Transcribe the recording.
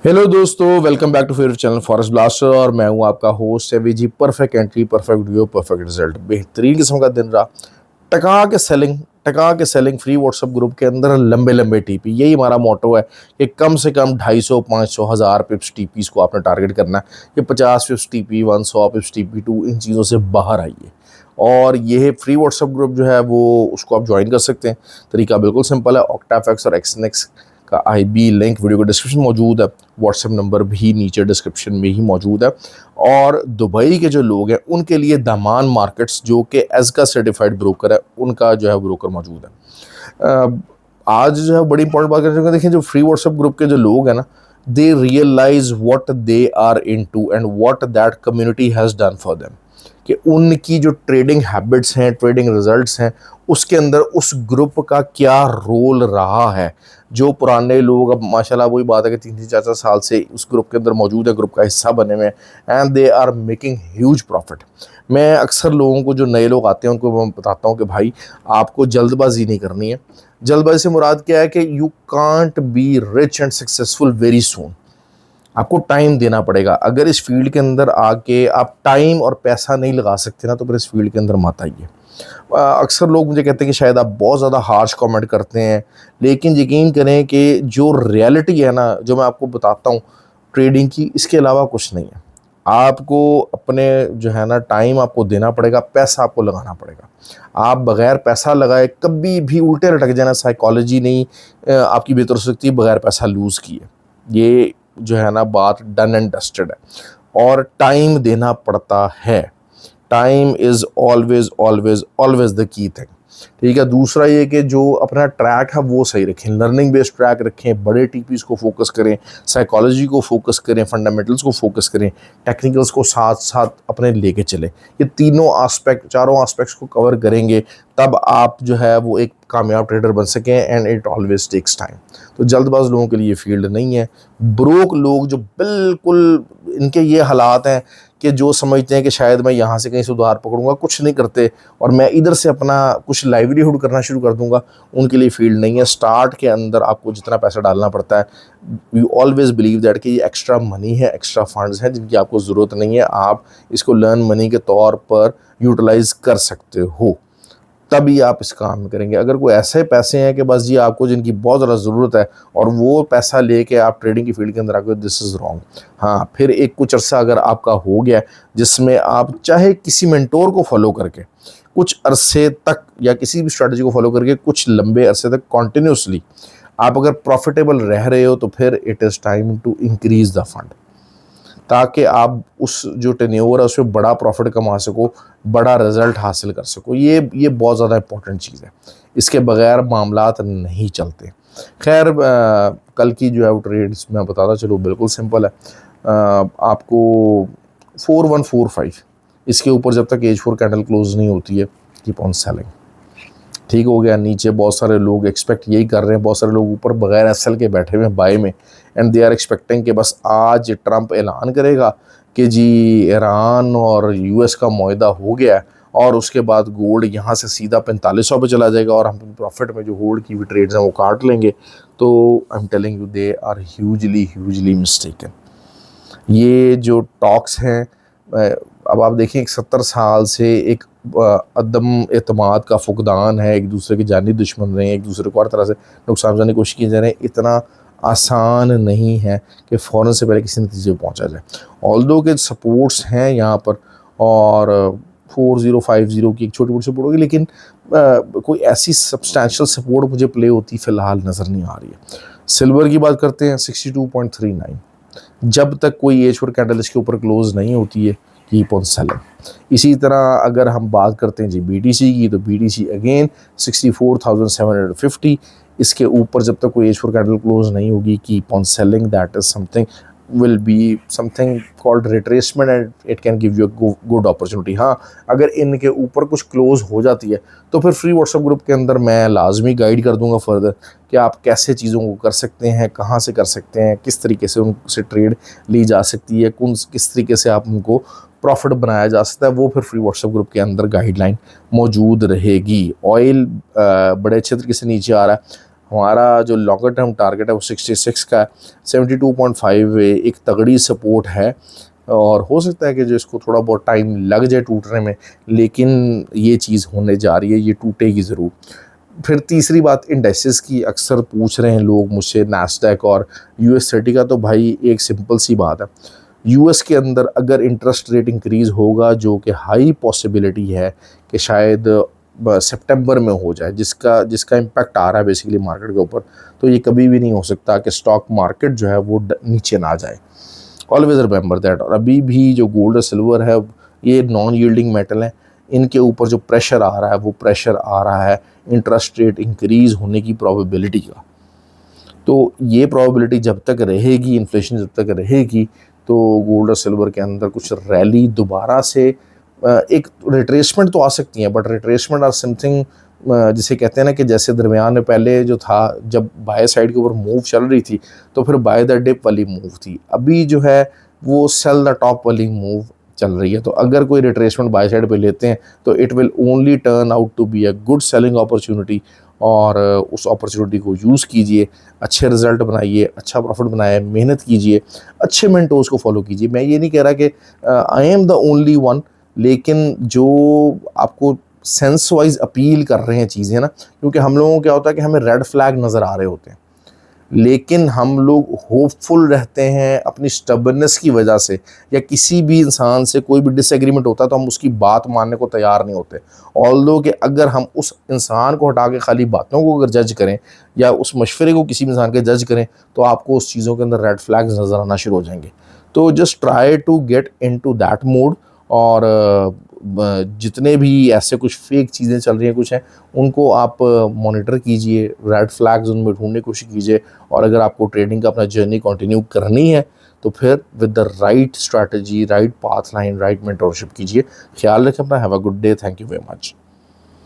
Hello दोस्तों, welcome back to favourite channel forest blaster. और मैं हूं आपका host Avi ji. Perfect entry, perfect video, perfect result, बेहतरीन किस्म का दिन रहा। टका के सेलिंग फ्री व्हाट्सएप ग्रुप के अंदर लंबे लंबे टीपी, यही हमारा मोटो है कि कम से कम 250, 500, 1000 पिप्स टीपीस को आपने टारगेट करना है। ये 50 पिप्स टीपी 1, 100 पिप्स टीपी 2, इन चीज़ों से बाहर आइए। और ये फ्री व्हाट्सएप ग्रुप जो है वो उसको आप ज्वाइन कर सकते हैं। तरीका बिल्कुल सिंपल है। ऑक्टाफैक्स और एक्सनेक्स का आईबी लिंक वीडियो को डिस्क्रिप्शन मौजूद है। व्हाट्सएप नंबर भी नीचे डिस्क्रिप्शन में ही मौजूद है। और दुबई के जो लोग हैं उनके लिए दामान मार्केट्स, जो कि एज़का सर्टिफाइड ब्रोकर है, उनका जो है ब्रोकर मौजूद है। आज जो है बड़ी इंपॉर्टेंट बात करते हैं। देखिए, जो फ्री व्हाट्सएप ग्रुप के जो लोग हैं ना, they realise what they are into and what that community has done for them. कि उनकी जो ट्रेडिंग हैबिट्स हैं, ट्रेडिंग रिजल्ट्स हैं, उसके अंदर उस ग्रुप का क्या रोल रहा है। जो पुराने लोग, अब माशाल्लाह वही बात है कि 3-4 साल से उस ग्रुप के अंदर मौजूद है, ग्रुप का हिस्सा बने हुए हैं, and they are making huge profit. मैं अक्सर लोगों को, जो नए लोग आते हैं, उनको मैं बताता हूँ कि भाई, आपको जल्दबाजी नहीं करनी है। जल्दबाजी से मुराद क्या है कि you can't be rich and successful very soon. आपको टाइम देना पड़ेगा। अगर इस फील्ड के अंदर आके आप टाइम और पैसा नहीं लगा सकते ना, तो फिर इस फील्ड के अंदर मत आइए। अक्सर लोग मुझे कहते हैं कि शायद आप बहुत ज़्यादा हार्श कमेंट करते हैं, लेकिन यकीन करें कि जो रियलिटी है ना, जो मैं आपको बताता हूँ ट्रेडिंग की, इसके अलावा कुछ नहीं है। आपको अपने जो है ना टाइम आपको देना पड़ेगा, पैसा आपको लगाना पड़ेगा। आप बगैर पैसा लगाए कभी भी उल्टे लटक जाना। साइकोलॉजी नहीं आपकी बेहतर हो सकती बगैर पैसा लूज़ किए। ये जो है ना बात डन एंड डस्टेड है। और टाइम देना पड़ता है। Time is always always always the key thing. ठीक है। दूसरा ये कि जो अपना ट्रैक है वो सही रखें, लर्निंग बेस्ड ट्रैक रखें, बड़े टीपीस को फोकस करें, साइकोलॉजी को फोकस करें, फंडामेंटल्स को फोकस करें, टेक्निकल्स को साथ साथ अपने लेके चलें। ये तीनों आस्पेक्ट, चारों आस्पेक्ट्स को कवर करेंगे, तब आप जो है वो एक कामयाब ट्रेडर बन सकें। And it always takes time. तो जल्दबाज लोगों के लिए फील्ड नहीं है। ब्रोक लोग जो बिल्कुल, इनके ये हालात हैं कि जो समझते हैं कि शायद मैं यहाँ से कहीं से उधार पकड़ूंगा, कुछ नहीं करते, और मैं इधर से अपना कुछ लाइवलीहुड करना शुरू कर दूंगा, उनके लिए फील्ड नहीं है। स्टार्ट के अंदर आपको जितना पैसा डालना पड़ता है, यू ऑलवेज बिलीव दैट कि ये एक्स्ट्रा मनी है, एक्स्ट्रा फंड्स हैं जिनकी आपको ज़रूरत नहीं है। आप इसको लर्न मनी के तौर पर यूटिलाइज कर सकते हो, तभी आप इस काम में करेंगे। अगर कोई ऐसे पैसे हैं कि बस जी आपको, जिनकी बहुत ज़्यादा ज़रूरत है, और वो पैसा लेके आप ट्रेडिंग की फील्ड के अंदर आगे, दिस इज़ रॉन्ग। हाँ, फिर एक कुछ अरसा अगर आपका हो गया जिसमें आप चाहे किसी मेंटोर को फॉलो करके कुछ अरसे तक, या किसी भी स्ट्रेटजी को फॉलो करके कुछ लंबे अरसे तक कॉन्टिन्यूसली आप अगर प्रॉफिटेबल रह रहे हो, तो फिर it is time to increase the fund, ताकि आप उस जो टेन्योर है उसमें बड़ा प्रॉफिट कमा सको, बड़ा रिजल्ट हासिल कर सको। ये बहुत ज़्यादा इंपॉर्टेंट चीज़ है। इसके बगैर मामलात नहीं चलते। खैर, कल की जो है वो ट्रेड्स मैं बताता चलो, बिल्कुल सिंपल है। आपको 4145, इसके ऊपर जब तक H4 कैंडल क्लोज नहीं होती है, कीप ऑन सेलिंग। ठीक हो गया। नीचे बहुत सारे लोग एक्सपेक्ट यही कर रहे हैं, बहुत सारे लोग ऊपर बगैर एसएल के बैठे हुए हैं बाय में, एंड दे आर एक्सपेक्टिंग कि बस आज ट्रंप ऐलान करेगा कि जी ईरान और यूएस का मुआहदा हो गया है, और उसके बाद गोल्ड यहाँ से सीधा 4500 पे चला जाएगा, और हम प्रॉफिट में जो होल्ड की हुई ट्रेड्स हैं वो काट लेंगे। तो I am telling you, they are hugely mistaken. ये जो टॉक्स हैं, अब आप देखें, 70 साल से एक अदम एतमाद का फुकदान है, एक दूसरे के जानी दुश्मन रहे हैं, एक दूसरे को हर तरह से नुकसान पहुंचाने की कोशिश की जा रही है। इतना आसान नहीं है कि फ़ौरन से पहले किसी नतीजे पर पहुंचा जाए। ऑल्दो के सपोर्ट्स हैं यहाँ पर, और 4050 की एक छोटी मोटी सपोर्ट होगी, लेकिन कोई ऐसी सब्सटैंशियल सपोर्ट मुझे प्ले होती फ़िलहाल नज़र नहीं आ रही है। सिल्वर की बात करते हैं, 62.39। जब तक कोई H4 कैंडल इसके ऊपर क्लोज नहीं होती है, कीप ऑन सेलिंग। इसी तरह अगर हम बात करते हैं जी BTC की, तो BTC अगेन 64,750, इसके ऊपर जब तक कोई H4 कैंडल क्लोज नहीं होगी, keep on selling. That is something, will be something called retracement, and it can give you a good opportunity. हाँ, अगर इनके ऊपर कुछ क्लोज हो जाती है, तो फिर फ्री व्हाट्सएप ग्रुप के अंदर मैं लाजमी गाइड कर दूंगा फर्दर कि आप कैसे चीज़ों को कर सकते हैं, कहाँ से कर सकते हैं, किस तरीके से उनसे ट्रेड ली जा सकती है, किस तरीके से आप उनको प्रॉफिट बनाया जा सकता है। वो फिर फ्री व्हाट्सएप ग्रुप के अंदर गाइडलाइन मौजूद रहेगी। ऑयल बड़े अच्छे तरीके से नीचे आ रहा है। हमारा जो लॉन्गर टर्म टारगेट है वो 66 का है। 72.5 एक तगड़ी सपोर्ट है और हो सकता है कि जो इसको थोड़ा बहुत टाइम लग जाए टूटने में, लेकिन ये चीज़ होने जा रही है, ये टूटेगी ज़रूर। फिर तीसरी बात इंडेक्सेस की, अक्सर पूछ रहे हैं लोग मुझसे नैस्डैक और US30 का। तो भाई एक सिंपल सी बात है, US के अंदर अगर इंटरेस्ट रेट इंक्रीज़ होगा, जो कि हाई पॉसिबिलिटी है कि शायद सितंबर में हो जाए, जिसका जिसका इम्पैक्ट आ रहा है बेसिकली मार्केट के ऊपर, तो ये कभी भी नहीं हो सकता कि स्टॉक मार्केट जो है वो नीचे ना जाए। Always remember that. और अभी भी जो गोल्ड और सिल्वर है ये नॉन यील्डिंग मेटल है, इनके ऊपर जो प्रेशर आ रहा है वो प्रेशर आ रहा है इंटरेस्ट रेट इंक्रीज़ होने की प्रोबेबिलिटी का। तो ये प्रोबेबिलिटी जब तक रहेगी, इन्फ्लेशन जब तक रहेगी, तो गोल्ड और सिल्वर के अंदर कुछ रैली दोबारा से एक रिट्रेसमेंट तो आ सकती है, बट रिट्रेसमेंट आर समथिंग जिसे कहते हैं ना कि जैसे दरमियान में पहले जो था, जब बाय साइड के ऊपर मूव चल रही थी तो फिर बाय द डिप वाली मूव थी, अभी जो है वो सेल द टॉप वाली मूव चल रही है। तो अगर कोई रिट्रेसमेंट बाय साइड पे लेते हैं तो it will only turn out to be a good selling opportunity, और उस अपॉर्चुनिटी को यूज़ कीजिए, अच्छे रिजल्ट बनाइए, अच्छा प्रॉफिट बनाए, मेहनत कीजिए, अच्छे मेंटोर्स को फॉलो कीजिए। मैं ये नहीं कह रहा कि I am the only one, लेकिन जो आपको सेंस वाइज अपील कर रहे हैं चीज़ें ना, क्योंकि हम लोगों को क्या होता है कि हमें रेड फ्लैग नज़र आ रहे होते हैं, लेकिन हम लोग होपफुल रहते हैं अपनी स्टबर्नेस की वजह से, या किसी भी इंसान से कोई भी डिसएग्रीमेंट होता है तो हम उसकी बात मानने को तैयार नहीं होते। ऑल्दो कि अगर हम उस इंसान को हटा के खाली बातों को अगर जज करें या उस मशवरे को किसी इंसान के जज करें, तो आपको उस चीज़ों के अंदर रेड फ्लैग्स नज़र आना शुरू हो जाएंगे। तो just try to get into that mode, और जितने भी ऐसे कुछ फेक चीज़ें चल रही हैं कुछ हैं, उनको आप मॉनिटर कीजिए, रेड फ्लैग्स उनमें ढूंढने की कोशिश कीजिए, और अगर आपको ट्रेडिंग का अपना जर्नी कंटिन्यू करनी है तो फिर with the right strategy, right path line, right mentorship कीजिए। ख्याल रखें अपना। Have a good day. Thank you very much.